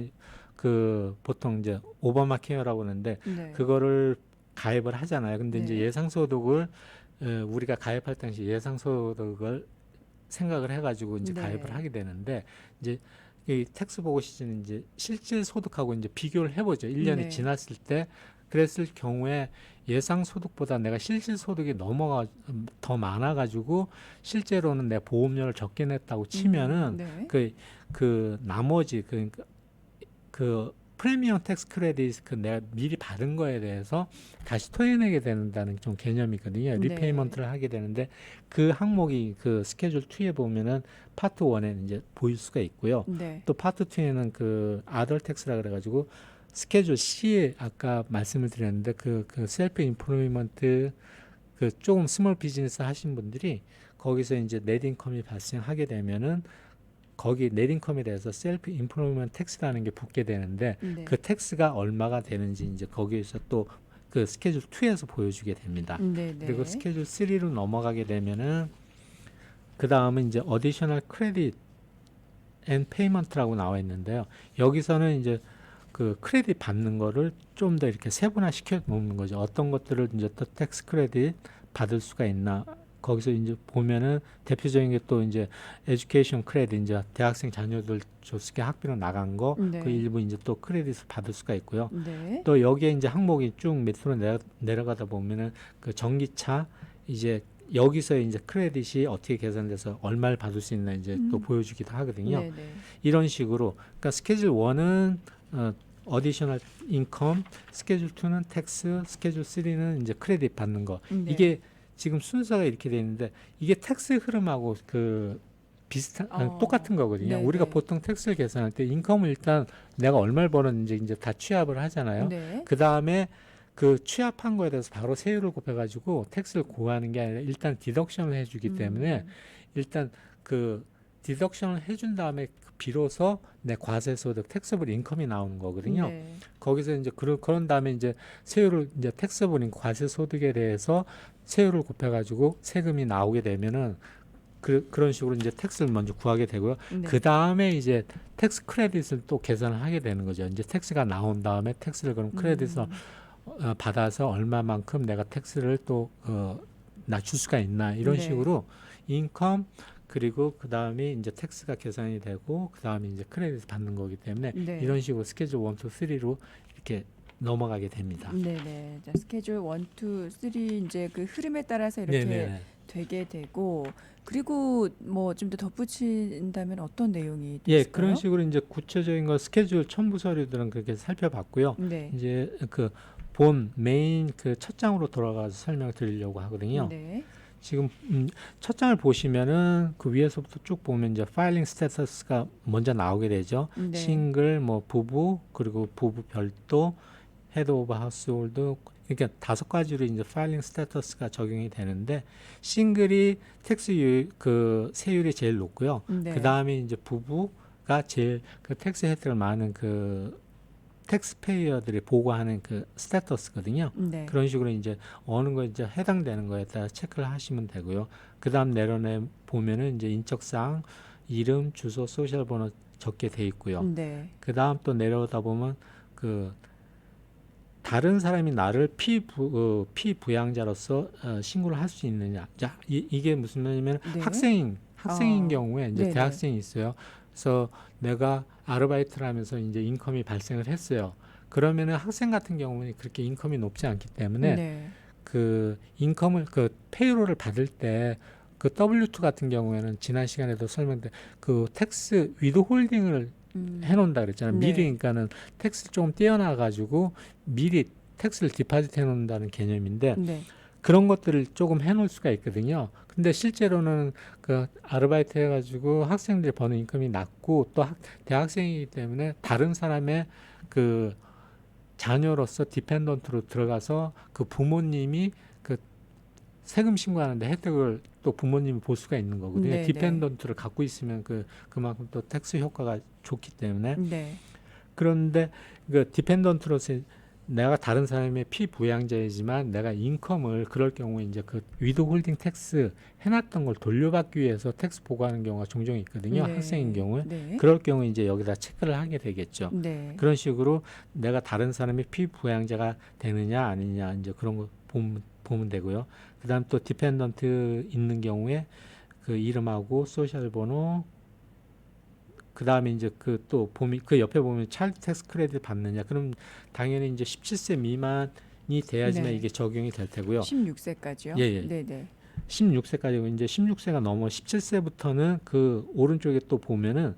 그 보통 이제 오바마 케어라고 하는데 네. 그거를 가입을 하잖아요. 근데 이제 네. 예상소득을 우리가 가입할 당시 예상소득을 생각을 해가지고 이제 네. 가입을 하게 되는데 이제 이 텍스 보고 시즌은 이제 실질 소득하고 이제 비교를 해보죠. 1년이 네. 지났을 때 그랬을 경우에 예상 소득보다 내가 실질 소득이 더 많아가지고 실제로는 내 보험료를 적게 냈다고 치면은 네. 그 나머지 그 프리미엄 텍스 크레딧 그 내가 미리 받은 거에 대해서 다시 토해내게 된다는 좀 개념이거든요. 네. 리페이먼트를 하게 되는데 그 항목이 그 스케줄 2에 보면은 파트 1에는 이제 보일 수가 있고요. 네. 또 파트 2에는 그 아덜 텍스라 그래가지고 스케줄 C에 아까 말씀을 드렸는데 그 셀프 인프로이먼트 그 조금 스몰 비즈니스 하신 분들이 거기서 이제 넷 인컴이 발생하게 되면은 거기 넷 인컴에 대해서 셀프 인프로이먼트 텍스라는 게 붙게 되는데 네. 그 텍스가 얼마가 되는지 이제 거기에서 또 그 스케줄 2에서 보여주게 됩니다. 네. 그리고 스케줄 3로 넘어가게 되면은 그 다음은 이제 어디셔널 크레딧 앤 페이먼트라고 나와 있는데요. 여기서는 이제 그 크레딧 받는 거를 좀 더 이렇게 세분화 시켜 놓는 거죠. 어떤 것들을 이제 또 텍스 크레딧 받을 수가 있나. 거기서 이제 보면은 대표적인 게 또 이제 에듀케이션 크레딧 이제 대학생 자녀들 조스게 학비로 나간 거 네. 그 일부 이제 또 크레딧을 받을 수가 있고요. 네. 또 여기에 이제 항목이 쭉 밑으로 내려가다 보면은 그 전기차 이제 여기서 이제 크레딧이 어떻게 계산돼서 얼마를 받을 수 있나 이제 또 보여주기도 하거든요. 네. 네. 이런 식으로 그러니까 스케줄 1은 어디셔널 인컴, 스케줄 2는 텍스, 스케줄 3는 이제 크레딧 받는 거. 네. 이게 지금 순서가 이렇게 돼 있는데 이게 텍스 흐름하고 그 비슷한 똑같은 거거든요. 네, 우리가 네. 보통 텍스를 계산할 때 인컴을 일단 내가 얼마를 벌었는지 이제 다 취합을 하잖아요. 네. 그 다음에 그 취합한 거에 대해서 바로 세율을 곱해가지고 텍스를 구하는 게 아니라 일단 디덕션을 해주기 때문에 일단 그 디덕션을 해준 다음에 비로소 내 과세소득 텍스블 인컴이 나오는 거거든요. 네. 거기서 이제 그런 다음에 이제 세율을 이제 텍스블 과세소득에 대해서 세율을 곱해가지고 세금이 나오게 되면은 그런 식으로 이제 텍스를 먼저 구하게 되고요. 네. 그 다음에 이제 텍스 크레딧을 또 계산을 하게 되는 거죠. 이제 텍스가 나온 다음에 텍스를 그럼 크레딧을 받아서 얼마만큼 내가 텍스를 또 낮출 수가 있나 이런 네. 식으로 인컴 그리고 그 다음에 이제 텍스가 계산이 되고 그 다음에 이제 크레딧을 받는 거기 때문에 네. 이런 식으로 스케줄 1, 2, 3로 이렇게 넘어가게 됩니다. 네네. 자, 스케줄 1, 2, 3 이제 그 흐름에 따라서 이렇게 네네. 되게 되고 그리고 뭐 좀 더 덧붙인다면 어떤 내용이 또 예, 있을까요? 그런 식으로 이제 구체적인 거 스케줄 첨부 서류들은 그렇게 살펴봤고요. 네. 이제 그 본 메인 그 첫 장으로 돌아가서 설명을 드리려고 하거든요. 네. 지금 첫 장을 보시면은 그 위에서부터 쭉 보면 이제 파일링 스테이터스가 먼저 나오게 되죠. 네. 싱글, 뭐 부부, 그리고 부부 별도, 헤드 오브 하우스홀드 그러니까 5가지로 이제 파일링 스테이터스가 적용이 되는데 싱글이 텍스 그 세율이 제일 높고요. 네. 그 다음에 이제 부부가 제일 그 텍스 혜택을 많은 그 텍스페이어들이 보고하는 그 스테이터스거든요. 네. 그런 식으로 이제 어느 거 이제 해당되는 거에 따라 체크를 하시면 되고요. 그 다음 내려내 보면은 이제 인적사항, 이름, 주소, 소셜 번호 적게 돼 있고요. 네. 그 다음 또 내려오다 보면 그 다른 사람이 나를 피부양자로서 신고를 할 수 있느냐. 자, 이게 무슨 말이냐면 네. 학생인 아, 경우에 이제 네네. 대학생이 있어요. 그래서 내가 아르바이트를 하면서 이제 인컴이 발생을 했어요. 그러면은 학생 같은 경우는 그렇게 인컴이 높지 않기 때문에 네. 그 인컴을 그 페이로를 받을 때 그 W2 같은 경우에는 지난 시간에도 설명드린 그 텍스 위드홀딩을 해놓는다 그랬잖아요. 네. 미리 그러니까는 텍스 조금 떼어놔 가지고 미리 텍스를 디파짓 해놓는다는 개념인데 네. 그런 것들을 조금 해놓을 수가 있거든요. 근데 실제로는 그 아르바이트 해가지고 학생들이 버는 인컴이 낮고 또 대학생이기 때문에 다른 사람의 그 자녀로서 디펜던트로 들어가서 그 부모님이 그 세금 신고하는데 혜택을 또 부모님이 볼 수가 있는 거거든요. 네, 디펜던트를 갖고 있으면 그만큼 또 텍스 효과가 좋기 때문에 네. 그런데 그 디펜던트로서 내가 다른 사람의 피부양자이지만 내가 인컴을 그럴 경우에 이제 그 위드홀딩 텍스 해놨던 걸 돌려받기 위해서 텍스 보고하는 경우가 종종 있거든요. 네. 학생인 경우에 네. 그럴 경우에 이제 여기다 체크를 하게 되겠죠. 네. 그런 식으로 내가 다른 사람의 피부양자가 되느냐 아니냐 이제 그런 거 보면 되고요. 그다음 또 디펜던트 있는 경우에 그 이름하고 소셜 번호 그 다음에 이제 그 또 그 옆에 보면 차일드 텍스 크레딧 받느냐 그럼 당연히 이제 17세 미만이 돼야지만 네. 이게 적용이 될 테고요. 16세까지요? 예, 예. 네, 네. 16세까지고 이제 16세가 넘어 17세부터는 그 오른쪽에 또 보면은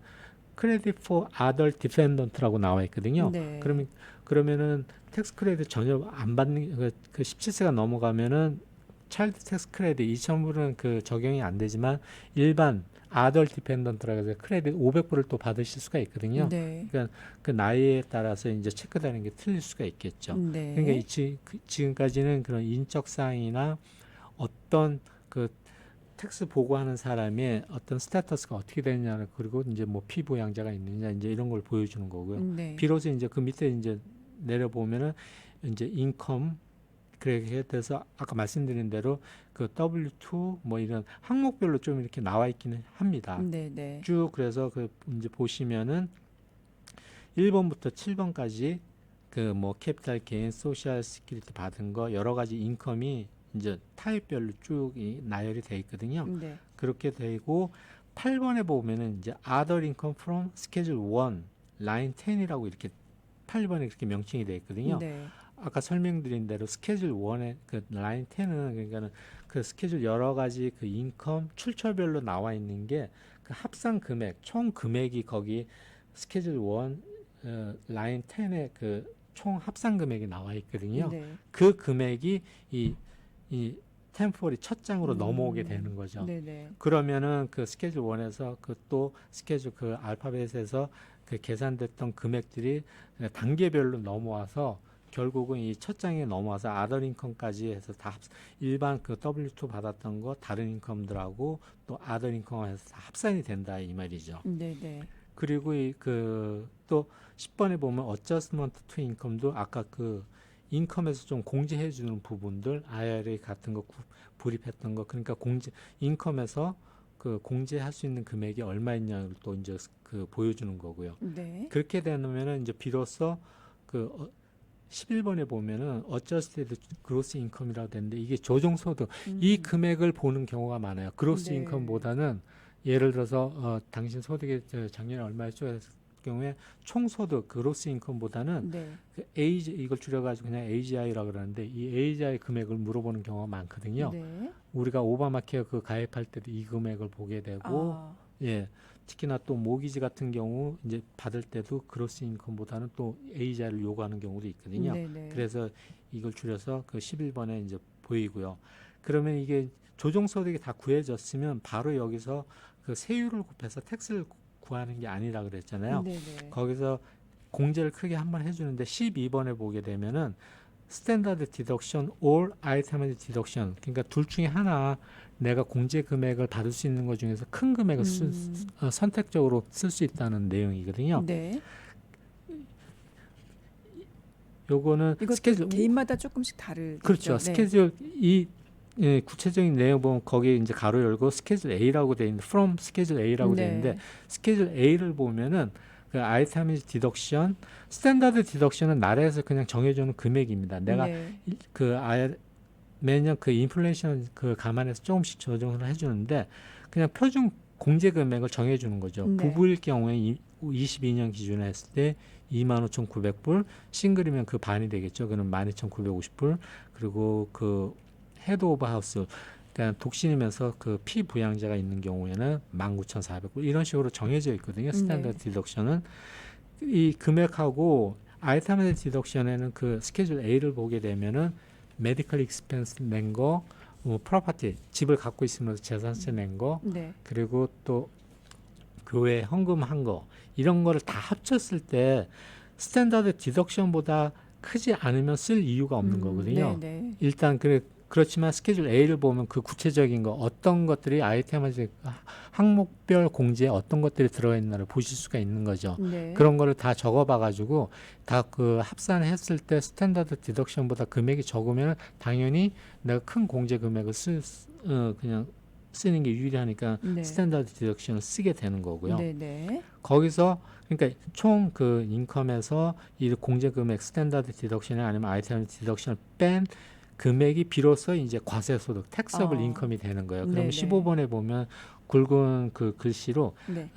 크레딧 포 아덜 디펜던트라고 나와 있거든요. 네. 그러면은 텍스 크레딧 전혀 안 받는 그 17세가 넘어가면은 차일드 텍스 크레딧 2,000불은 그 적용이 안 되지만 일반 아덜 디펜던트라고 해서 크레딧 500불을 또 받으실 수가 있거든요. 네. 그러니까 그 나이에 따라서 이제 체크되는 게 틀릴 수가 있겠죠. 네. 그러니까 지금까지는 그런 인적 사항이나 어떤 그 텍스 보고하는 사람의 어떤 스테이터스가 어떻게 되느냐 그리고 이제 뭐 피부양자가 있느냐 이제 이런 걸 보여주는 거고요. 네. 비로소 이제 그 밑에 이제 내려보면은 이제 인컴 그렇게 돼서 아까 말씀드린 대로 그 W2 뭐 이런 항목별로 좀 이렇게 나와 있기는 합니다. 네, 네. 쭉 그래서 그 이제 보시면은 1번부터 7번까지 그 뭐 캐피탈 게인, 소셜 시큐리티 받은 거 여러 가지 인컴이 이제 타입별로 쭉 나열이 돼 있거든요. 네. 그렇게 되고 8번에 보면은 이제 other income from schedule 1 line 10이라고 이렇게 8번에 그렇게 명칭이 돼 있거든요. 네. 아까 설명드린 대로 스케줄 1의 그 라인 10은 그러니까는 그 스케줄 여러 가지 그 인컴 출처별로 나와 있는 게 그 합산 금액 총 금액이 거기 스케줄 1 라인 10의 그 총 합산 금액이 나와 있거든요. 네. 그 금액이 이 템포리 첫 장으로 넘어오게 되는 거죠. 네, 네. 그러면은 그 스케줄 1에서 그 또 스케줄 그 알파벳에서 그 계산됐던 금액들이 단계별로 넘어와서 결국은 이 첫 장에 넘어와서 아덜 인컴까지 해서 다 일반 그 W2 받았던 거 다른 인컴들하고 또 아덜 인컴에서 다 합산이 된다 이 말이죠. 네, 네. 그리고 이 그 또 10번에 보면 어저스먼트 투 인컴도 아까 그 인컴에서 좀 공제해 주는 부분들 IRA 같은 거 불입했던 거 그러니까 인컴에서 그 공제할 수 있는 금액이 얼마였냐를 또 이제 그 보여주는 거고요. 네. 그렇게 되면은 이제 비로소 그 11번에 보면은 adjusted gross income이라고 되는데 이게 조정소득 이 금액을 보는 경우가 많아요. gross 네. income보다는 예를 들어서 당신 소득이 작년에 얼마였죠? 경우에 총소득 gross income보다는 네. 그 age 이걸 줄여가지고 그냥 AGI라고 그러는데 이 AGI 금액을 물어보는 경우가 많거든요. 네. 우리가 오바마 케어 그 가입할 때도 이 금액을 보게 되고 아, 예. 특히나 또 모기지 같은 경우 이제 받을 때도 그로스 인컴보다는 또 AI를 요구하는 경우도 있거든요. 네네. 그래서 이걸 줄여서 그 11번에 이제 보이고요. 그러면 이게 조정소득이 다 구해졌으면 바로 여기서 그 세율을 곱해서 텍스를 구하는 게 아니라 그랬잖아요. 네네. 거기서 공제를 크게 한번 해주는데 12번에 보게 되면은 스탠다드 디덕션 or 아이템 디덕션 그러니까 둘 중에 하나 내가 공제 금액을 받을 수 있는 것 중에서 큰 금액을 선택적으로 쓸 수 있다는 내용이거든요. 네. 요거는 이것도 스케줄 개인마다 조금씩 다르겠죠. 그렇죠. 네. 스케줄 이 예, 구체적인 내용 보면 거기에 이제 가로 열고 스케줄 A라고 돼 있는데 from 스케줄 A라고 돼 있는데 네. 스케줄 A를 보면은 그 아이템 디덕션 스탠다드 디덕션은 나라에서 그냥 정해주는 금액입니다. 내가 네. 그 매년 그 인플레이션 그 감안해서 조금씩 조정을 해주는데 그냥 표준 공제 금액을 정해주는 거죠. 네. 부부일 경우에 22년 기준에 했을 때 25,900불, 싱글이면 그 반이 되겠죠. 그럼 12,950불. 그리고 그 헤드 오브 하우스, 그러니까 독신이면서 그 피부양자가 있는 경우에는 19,400불 이런 식으로 정해져 있거든요. 스탠더드 디덕션은 이 금액하고 아이템 디덕션에는 그 스케줄 A를 보게 되면은 메디컬 익스펜스 낸 거, 프로퍼티 집을 갖고 있으면서 재산세 낸 거, 네. 그리고 또 교회 헌금한 거 이런 거를 다 합쳤을 때 스탠다드 디덕션보다 크지 않으면 쓸 이유가 없는 거거든요. 네. 일단 그렇지만 스케줄 A를 보면 그 구체적인 거 어떤 것들이 아이템 항목별 공제에 어떤 것들이 들어있나를 보실 수가 있는 거죠. 네. 그런 거를 다 적어봐 가지고 다 그 합산했을 때 스탠다드 디덕션보다 금액이 적으면 당연히 내가 큰 공제 금액을 그냥 쓰는 게 유리하니까 네. 스탠다드 디덕션을 쓰게 되는 거고요. 네. 거기서 그러니까 총 그 인컴에서 이 공제 금액 스탠다드 디덕션이 아니면 아이템 디덕션을 뺀 금액이 비로소 이제 과세소득 텍서블 인컴이 되는 거예요. 그럼 네네. 15번에 보면 굵은 그 글씨로 네.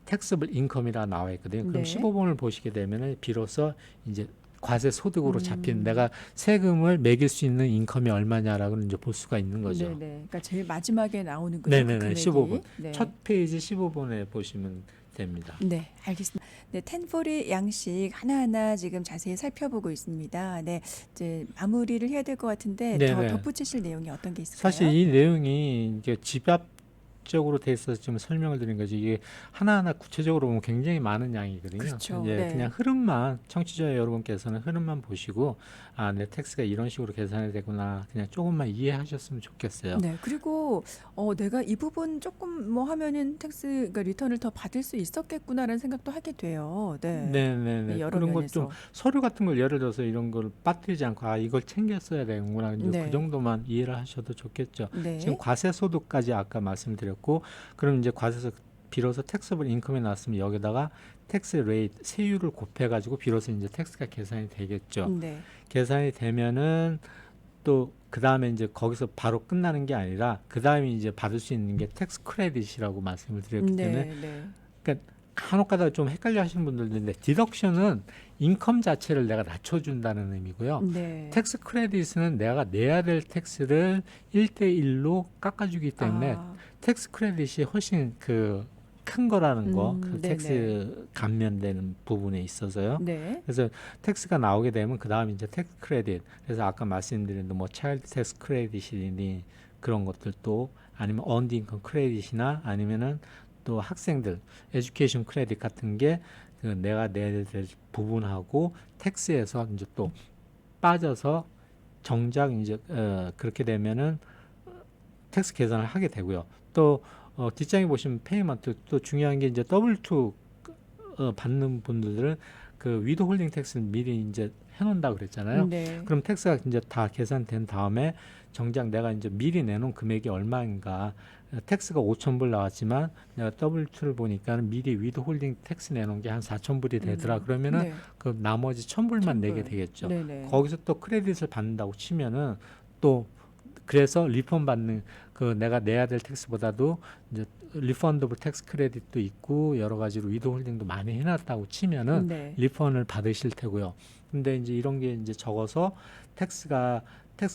텍서블 인컴이라 나와 있거든요. 그럼 네. 15번을 보시게 되면은 비로소 이제 과세 소득으로 잡힌 내가 세금을 매길 수 있는 인컴이 얼마냐라고 이제 볼 수가 있는 거죠. 네네. 그러니까 제일 마지막에 나오는 거죠. 네네네. 그 금액이. 15번. 네. 첫 페이지 15번에 보시면 됩니다. 네, 알겠습니다. 네, 텐포리 양식 하나하나 지금 자세히 살펴보고 있습니다. 네, 이제 마무리를 해야 될 것 같은데 더 네네. 덧붙이실 내용이 어떤 게 있을까요? 사실 이 내용이 이게 집합적으로 돼 있어서 좀 설명을 드린 거지 이게 하나하나 구체적으로 보면 굉장히 많은 양이거든요. 그렇죠. 예, 네. 그냥 흐름만 청취자 여러분께서는 흐름만 보시고 아, 내 텍스가 이런 식으로 계산이 되구나 그냥 조금만 이해하셨으면 좋겠어요. 네, 그리고 내가 이 부분 조금 뭐 하면은 텍스, 그러니까 리턴을 더 받을 수 있었겠구나라는 생각도 하게 돼요. 네. 네네네. 여러 그런 것 면에서. 좀 서류 같은 걸 예를 들어서 이런 걸 빠뜨리지 않고 아 이걸 챙겼어야 되는구나 이제 네. 그 정도만 이해를 하셔도 좋겠죠. 네. 지금 과세소득까지 아까 말씀드렸고 그럼 이제 과세소득 비로소 텍스블 인컴이 나왔으면 여기다가 텍스 레이트 세율을 곱해가지고 비로소 이제 텍스가 계산이 되겠죠. 네. 계산이 되면은 또 그 다음에 이제 거기서 바로 끝나는 게 아니라 그 다음에 이제 받을 수 있는 게 텍스 크레딧이라고 말씀을 드렸기 때문에 네. 그러니까 간혹가다 좀 헷갈려 하시는 분들도 있는데 디덕션은 인컴 자체를 내가 낮춰준다는 의미고요. 네. 텍스 크레딧은 내가 내야 될 텍스를 1대1로 깎아주기 때문에 아, 텍스 크레딧이 훨씬 그 큰 거라는 거, 그 네네. 텍스 감면되는 부분에 있어서요. 네. 그래서 텍스가 나오게 되면 그 다음 이제 텍스 크레딧. 그래서 아까 말씀드린 뭐 차일드 텍스 크레딧이니 그런 것들도 아니면 언드 인컴 크레딧이나 아니면은 또 학생들 에듀케이션 크레딧 같은 게 그 내가 내야 될 부분하고 텍스에서 이제 또 빠져서 정작 이제 그렇게 되면은 텍스 계산을 하게 되고요. 또 뒷장에 보시면 페이먼트 또 중요한 게 이제 W2 받는 분들은 그 위드홀딩 텍스를 미리 이제 해놓는다 그랬잖아요. 네. 그럼 텍스가 이제 다 계산된 다음에 정작 내가 이제 미리 내놓은 금액이 얼마인가, 텍스가 5,000불 나왔지만 내가 W2를 보니까 미리 위드홀딩 텍스 내놓은 게 한 4,000불이 되더라. 그러면은 네. 그 나머지 1,000불만 내게 1,000불. 되겠죠. 네네. 거기서 또 크레딧을 받는다고 치면은 또 그래서 리펀 받는 그 내가 내야 될 텍스보다도 이제 리펀더블 텍스 크레딧도 있고 여러 가지로 위드홀딩도 많이 해놨다고 치면은 네. 리펀을 받으실 테고요. 근데 이제 이런 게 이제 적어서 텍스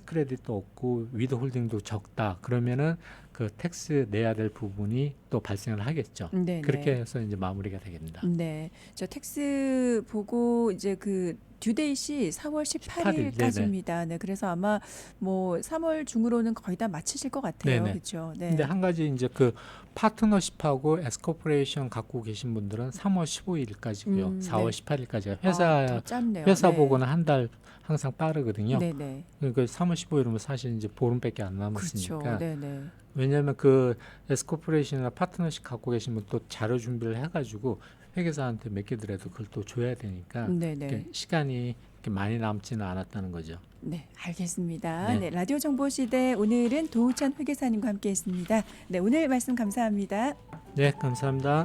크레딧도 없고 위드홀딩도 적다. 그러면은 그 텍스 내야 될 부분이 또 발생을 하겠죠. 네네. 그렇게 해서 이제 마무리가 되겠습니다. 네. 저 텍스 보고 이제 그 듀데이시 4월 18일까지입니다. 네. 그래서 아마 뭐 3월 중으로는 거의 다 마치실 것 같아요. 네네. 그렇죠. 네. 근데 한 가지 이제 그 파트너십하고 에스코퍼레이션 갖고 계신 분들은 3월 15일까지고요. 4월 네. 18일까지가 더 짧네요. 회사 네. 보고는 한 달 항상 빠르거든요. 네네. 그러니까 3월 15일이면 사실 이제 보름밖에 안 그렇죠. 남았으니까. 네네. 왜냐하면 그 에스코퍼레이션이나 파트너십 갖고 계신 분 또 자료 준비를 해가지고 회계사한테 맡기더라도 그걸 또 줘야 되니까 네네. 이렇게 시간이 이렇게 많이 남지는 않았다는 거죠. 네, 알겠습니다. 네. 네, 라디오 정보 시대 오늘은 도우찬 회계사님과 함께했습니다. 네, 오늘 말씀 감사합니다. 네, 감사합니다.